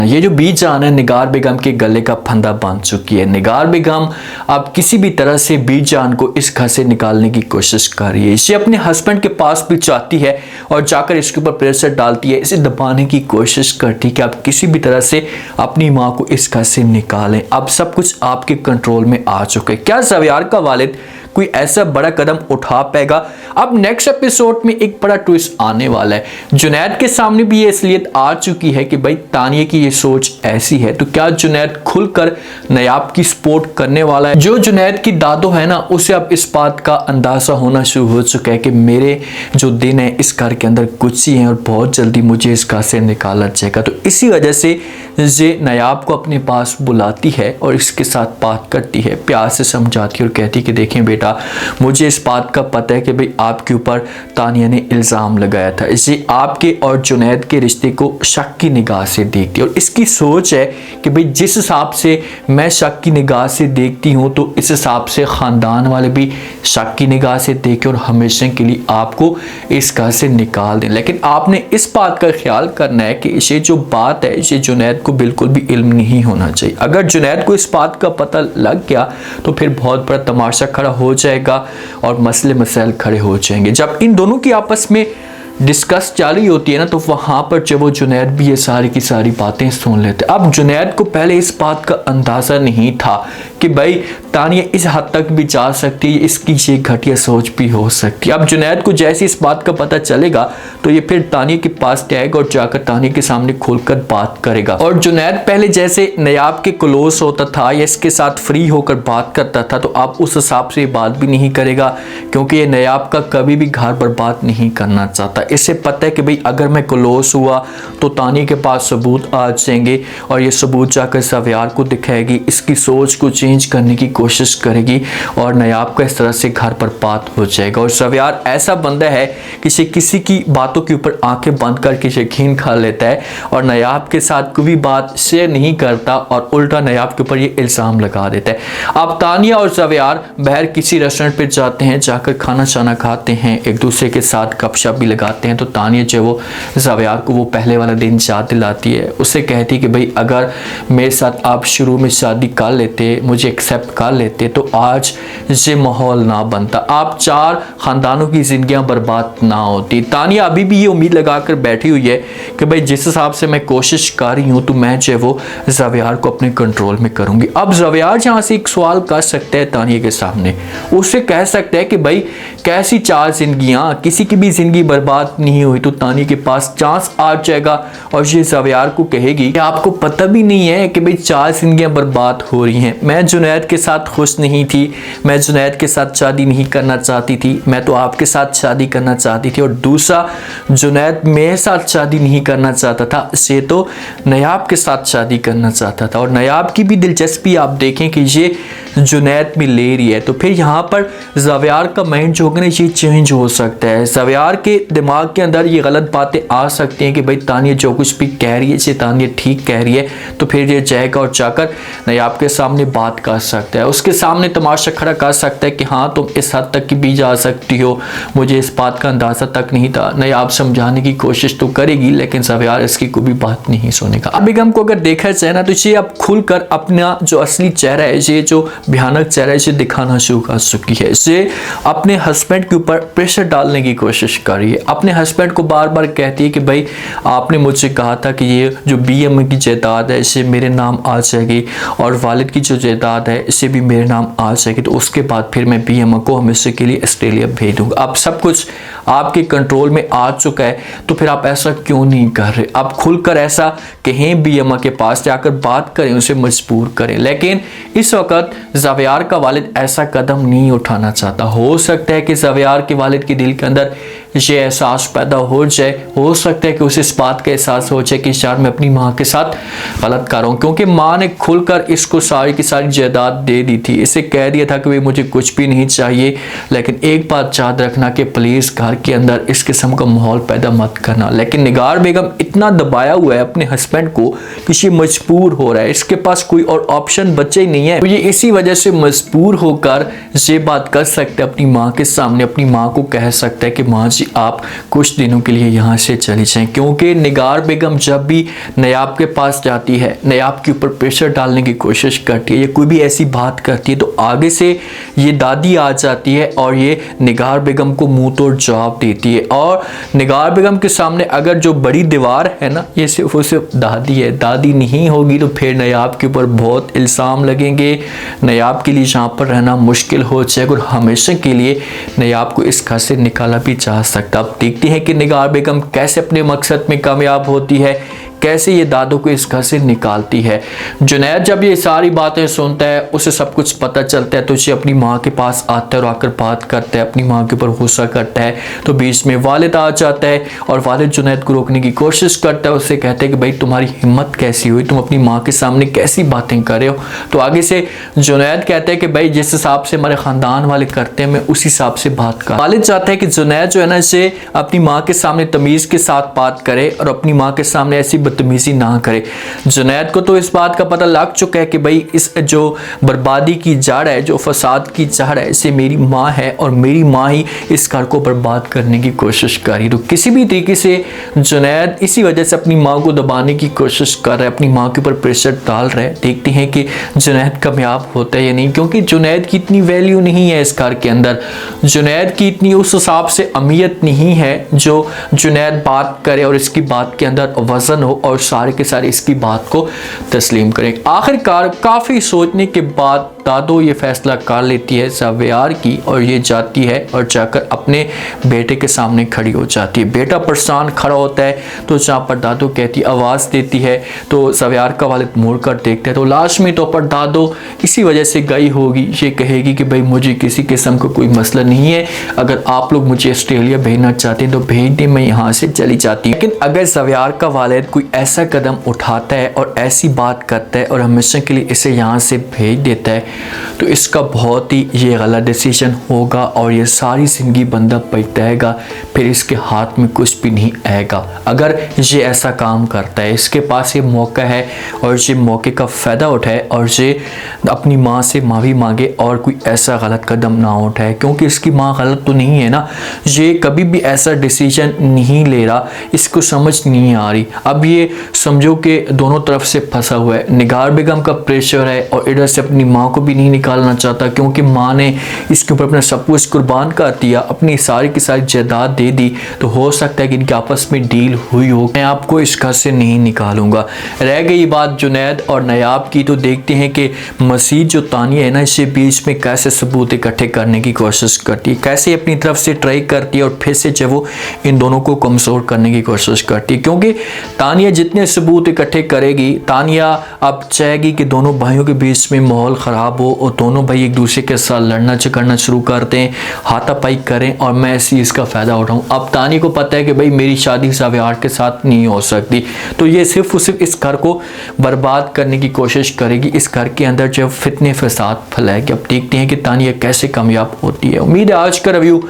ये जो बीजान है निगार बेगम के गले का फंदा बांध चुकी है। निगार बेगम अब किसी भी तरह से बीजान को इस घर से निकालने की कोशिश कर रही है। इसे अपने हस्बैंड के पास भी चाहती है और जाकर इसके ऊपर प्रेशर डालती है, इसे दबाने की कोशिश करती है कि आप किसी भी तरह से अपनी माँ को इस घर से निकालें। अब सब कुछ आपके कंट्रोल में आ चुके। क्या ज़वेयार का वालिद कोई ऐसा बड़ा कदम उठा पाएगा? अब नेक्स्ट एपिसोड में एक बड़ा ट्विस्ट आने वाला है। जुनैद के सामने भी ये असलियत आ चुकी है कि भाई तानिया की ये सोच ऐसी है, तो क्या जुनैद खुलकर नायाब की सपोर्ट करने वाला है? जो जुनैद की दादो है ना, उसे अब इस बात का अंदाजा होना शुरू हो चुका है कि मेरे जो दिन है इस घर के अंदर कुछ ही हैं और बहुत जल्दी मुझे इस घर से निकाला जाएगा। तो इसी वजह से ये नायाब को अपने पास बुलाती है और इसके साथ बात करती है, प्यार से समझाती है और कहती है कि देखें बेटा, मुझे इस बात का पता है कि भाई आपके ऊपर तानिया ने इल्ज़ाम लगाया था। इसे आपके और जुनैद के रिश्ते को शक की निगाह से देखती है और इसकी सोच है कि भाई जिस हिसाब से मैं शक की निगाह से देखती हूँ तो इस हिसाब से ख़ानदान वाले भी शक की निगाह से देखें और हमेशा के लिए आपको इस घर से निकाल दें। लेकिन आपने इस बात का ख्याल करना है कि इसे जो बात है इसे जुनैद को बिल्कुल भी इल्म नहीं होना चाहिए। अगर जुनैद को इस बात का पता लग गया तो फिर बहुत बड़ा तमाशा खड़ा हो जाएगा और मसले मसाइल खड़े हो जाएंगे। जब इन दोनों की आपस में डिस्कस जारी होती है ना, तो वहाँ पर जब वो जुनैद भी ये सारी की सारी बातें सुन लेते। अब जुनैद को पहले इस बात का अंदाज़ा नहीं था कि भाई तानिया इस हद तक भी जा सकती है, इसकी ये घटिया सोच भी हो सकती है। अब जुनैद को जैसे इस बात का पता चलेगा तो ये फिर तानिया के पास जाएगा और जाकर तानिया के सामने खुलकर बात करेगा। और जुनैद पहले जैसे नायाब के क्लोज होता था या इसके साथ फ्री होकर बात करता था, तो अब उस हिसाब से बात भी नहीं करेगा, क्योंकि ये नायाब का कभी भी घर बर्बाद नहीं करना चाहता। इसे पता है कि भाई अगर मैं क्लोज हुआ तो तानिया के पास सबूत आ जाएंगे और ये सबूत जाकर ज़वेयार को दिखाएगी, इसकी सोच को चेंज करने की कोशिश करेगी और नायाब का इस तरह से घर बर्बाद हो जाएगा। और ज़वेयार ऐसा बंदा है कि किसी की बातों के ऊपर आंखें बंद करके यकीन खा लेता है और नायाब के साथ कोई भी बात शेयर नहीं करता और उल्टा नायाब के ऊपर ये इल्ज़ाम लगा देता है। अब तानिया और ज़वेयार बाहर किसी रेस्टोरेंट पर जाते हैं, जाकर खाना शाना खाते हैं, एक दूसरे के साथ गपशप भी लगाते हैं। तो तानिया जो वो ज़वेयार को वो पहले वाला दिन याद दिलाती है, उससे कहती है कि भाई अगर मेरे साथ आप शुरू में शादी कर लेते, मुझे एक्सेप्ट कर लेते, तो आज ये माहौल ना बनता, आप चार ख़ानदानों की ज़िंदगियां बर्बाद ना होती। तानिया अभी भी ये उम्मीद लगाकर बैठी हुई है कि भाई जिस हिसाब से मैं कोशिश कर रही हूँ तो मैं जो वो ज़वेयार को अपने कंट्रोल में करूँगी। अब ज़वेयार जहाँ से एक सवाल कर सकता है तानिया के सामने, उससे कह सकता है कि भाई कैसी चार ज़िंदगियाँ, किसी की भी ज़िंदगी बर्बाद नहीं हुई। तो तानिया के पास चांस आ जाएगा और ये ज़वेयार को कहेगी कि आपको पता भी नहीं है कि भाई चार ज़िंदगियाँ बर्बाद हो रही हैं। मैं जुनैद के साथ खुश नहीं थी, मैं जुनैद के साथ शादी नहीं करना चाहती थी, मैं तो आपके साथ शादी करना चाहती थी। और दूसरा, जुनैद मेरे साथ शादी नहीं करना चाहता था, से तो नायाब के साथ शादी करना चाहता था। और नायाब की भी दिलचस्पी आप देखें कि ये जुनैद में ले रही है। तो फिर यहाँ पर ज़वेयार का माइंड जो होगा ना ये चेंज हो सकता है। ज़वेयार के दिमाग के अंदर ये गलत बातें आ सकती हैं कि भाई तानिया जो कुछ भी कह रही है ये तानिया ठीक कह रही है, तो फिर ये जाएगा और जाकर नायाब के सामने बात कर सकता है, उसके सामने तमाशा खड़ा कर सकता है कि हाँ तुम इस हद तक की भी जा सकती हो, मुझे इस बात का अंदाज़ा तक नहीं था। नायाब समझाने की कोशिश तो करेगी लेकिन ज़वेयार इसकी कोई भी बात नहीं सुनेगा। अब बेगम को अगर देखा जाए ना तो ये अब खुलकर अपना जो असली चेहरा है, ये जो भयानक चेहरा है, ये दिखाना शुरू कर चुकी है। ये अपने हस्बैंड के ऊपर प्रेशर डालने की कोशिश कर रही है, अपने हस्बैंड को बार बार कहती है कि भाई आपने मुझसे कहा था कि ये जो बीएम की जायदाद है इसे मेरे नाम आ जाएगी और वालिद की जो जायदाद है इसे भी मेरे नाम आ जाएगी, तो उसके बाद फिर मैं बीएम को हमेशा के लिए ऑस्ट्रेलिया भेज दूंगा। अब सब कुछ आपके कंट्रोल में आ चुका है, तो फिर आप ऐसा क्यों नहीं कर रहे? आप खुलकर ऐसा कहें, बीएम के पास जाकर बात करें, उसे मजबूर करें। लेकिन इस वक्त ज़वेयार का वालिद ऐसा कदम नहीं उठाना चाहता। हो सकता है कि ज़वेयार के वालिद के दिल के अंदर ये एहसास पैदा हो जाए, हो सकता है कि उसे इस बात का एहसास हो जाए कि शायद मैं अपनी माँ के साथ गलत कर रहा हूँ, क्योंकि माँ ने खुलकर इसको सारी की सारी जायदाद दे दी थी, इसे कह दिया था कि भाई मुझे कुछ भी नहीं चाहिए। लेकिन एक बात याद रखना कि प्लीज़ घर के अंदर इस किस्म का माहौल पैदा मत करना। लेकिन निगार बेगम इतना दबाया हुआ है अपने हस्बैंड को कि ये मजबूर हो रहा है, इसके पास कोई और ऑप्शन बचे ही नहीं है, तो ये इसी वजह से मजबूर होकर ये बात कर सकता है अपनी माँ के सामने, अपनी माँ को कह सकता है कि माँ जी आप कुछ दिनों के लिए यहाँ से चली जाएं, क्योंकि निगार बेगम जब भी नयाब के पास जाती है, नयाब के ऊपर प्रेशर डालने की कोशिश करती है या कोई भी ऐसी बात करती है, तो आगे से ये दादी आ जाती है और ये निगार बेगम को मुंह तोड़ जवाब देती है। और निगार बेगम के सामने अगर जो बड़ी दीवार है ना, ये सिर्फ दादी है, दादी नहीं होगी तो फिर नयाब के ऊपर बहुत इल्ज़ाम लगेंगे, नयाब के लिए जहाँ पर रहना मुश्किल हो जाएगा और हमेशा के लिए नयाब को इस घर से निकाला भी जा सकता। अब देखते हैं कि निगार बेगम कैसे अपने मकसद में कामयाब होती है, कैसे ये दादू को इस घर से निकालती है। जुनैद जब ये सारी बातें सुनता है, उसे सब कुछ पता चलता है, तो उसे अपनी माँ के पास आता है और आकर बात करता है, अपनी माँ के ऊपर गुस्सा करता है। तो बीच में वालिद आ जाता है और वालिद जुनैद को रोकने की कोशिश करता है, उससे कहते हैं कि भाई तुम्हारी हिम्मत कैसी हुई, तुम अपनी माँ के सामने कैसी बातें कर रहे हो। तो आगे से जुनैद कहते हैं कि भाई जिस हिसाब से हमारे ख़ानदान वाले करते हैं मैं उस हिसाब से बात कर। वालिद चाहता है कि जुनैद जो है ना, इसे अपनी माँ के सामने तमीज़ के साथ बात करे और अपनी माँ के सामने ऐसी बदतमीजी ना करे। जुनैद को तो इस बात का पता लग चुका है कि भाई इस जो बर्बादी की जड़ है, जो फसाद की जड़ है, इसे मेरी माँ है और मेरी माँ ही इस घर को बर्बाद करने की कोशिश कर रही। तो किसी भी तरीके से जुनैद इसी वजह से अपनी माँ को दबाने की कोशिश कर रहा है, अपनी माँ के ऊपर प्रेशर डाल रहा है। देखते हैं कि जुनैद कामयाब होता है या नहीं, क्योंकि जुनैद की इतनी वैल्यू नहीं है इस घर के अंदर, जुनैद की इतनी उस हिसाब से अहमियत नहीं है जो जुनैद बात करे और इसकी बात के अंदर वजन हो और सारे के सारे इसकी बात को तस्लीम करें। आखिरकार काफ़ी सोचने के बाद दादो ये फैसला कर लेती है ज़ावियार की और ये जाती है और जाकर अपने बेटे के सामने खड़ी हो जाती है। बेटा परेशान खड़ा होता है तो जहाँ पर दादो कहती आवाज़ देती है तो ज़ावियार का वालिद मुड़ कर देखता है, तो लाजमी तौर पर दादो इसी वजह से गई होगी, ये कहेगी कि भाई मुझे किसी किस्म का कोई मसला नहीं है, अगर आप लोग मुझे ऑस्ट्रेलिया भेजना चाहते हैं तो भेज दें, मैं यहाँ से चली जाती हूँ। लेकिन अगर ज़ावियार का वालिद कोई ऐसा कदम उठाता है और ऐसी बात करता है और हमेशा के लिए इसे यहाँ से भेज देता है, तो इसका बहुत ही ये गलत डिसीजन होगा और ये सारी ज़िंदगी बंदा पछताएगा, फिर इसके हाथ में कुछ भी नहीं आएगा। अगर ये ऐसा काम करता है, इसके पास ये मौका है और ये मौके का फ़ायदा उठाए और ये अपनी माँ से माफ़ी मांगे और कोई ऐसा गलत कदम ना उठाए, क्योंकि इसकी माँ गलत तो नहीं है ना, ये कभी भी ऐसा डिसीजन नहीं ले रहा, इसको समझ नहीं आ रही। अब ये समझो कि दोनों तरफ से फंसा हुआ है, निगार बेगम का प्रेशर है और इधर से अपनी माँ को भी नहीं निकालना चाहता, क्योंकि माँ ने इसके ऊपर अपना सब कुछ कुर्बान कर दिया, अपनी सारी की सारी जायदाद दे दी, तो हो सकता है कि इनके आपस में डील हुई हो, मैं आपको इस घर से नहीं निकालूंगा। रह गई बात जुनैद और नयाब की, तो देखते हैं कि मसीद जो तानिया है ना, इससे बीच में कैसे सबूत इकट्ठे करने की कोशिश करती है, कैसे अपनी तरफ से ट्राई करती है और फिर से जब वो इन दोनों को कमज़ोर करने की कोशिश करती है, क्योंकि तानिया जितने सबूत इकट्ठे करेगी, तानिया अब चाहेगी कि दोनों भाइयों के बीच में माहौल ख़राब हो और दोनों भाई एक दूसरे के साथ लड़ना झगड़ना शुरू कर दें, हाथापाई करें और मैं इसी इसका फ़ायदा उठाऊँ। अब तानिया को पता है कि भाई मेरी शादी ज़ावियार के साथ नहीं हो सकती, तो ये सिर्फ इस घर को बर्बाद करने की कोशिश करेगी, इस घर के अंदर जब फितने फसाद फैलाएगी। अब देखते हैं कि तानिया कैसे कामयाब होती है। उम्मीद है आज का रिव्यू,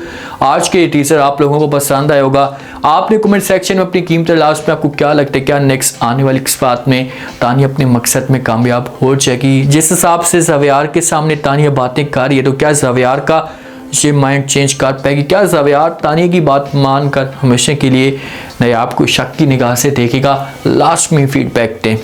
आज के टीजर आप लोगों को पसंद आया होगा। आपने कमेंट सेक्शन में अपनी कीमती लास्ट में आपको क्या लगता है, क्या नेक्स्ट आने वाली इस बात में तानिया अपने मकसद में कामयाब हो जाएगी? जिस हिसाब से ज़ावियार के सामने तानिया बातें कर रही है, तो क्या ज़ावियार का ये माइंड चेंज कर पाएगी? क्या ज़ावियार तानिया की बात मानकर हमेशा के लिए नयाब को शक की निगाह से देखेगा? लास्ट में फीडबैक दें।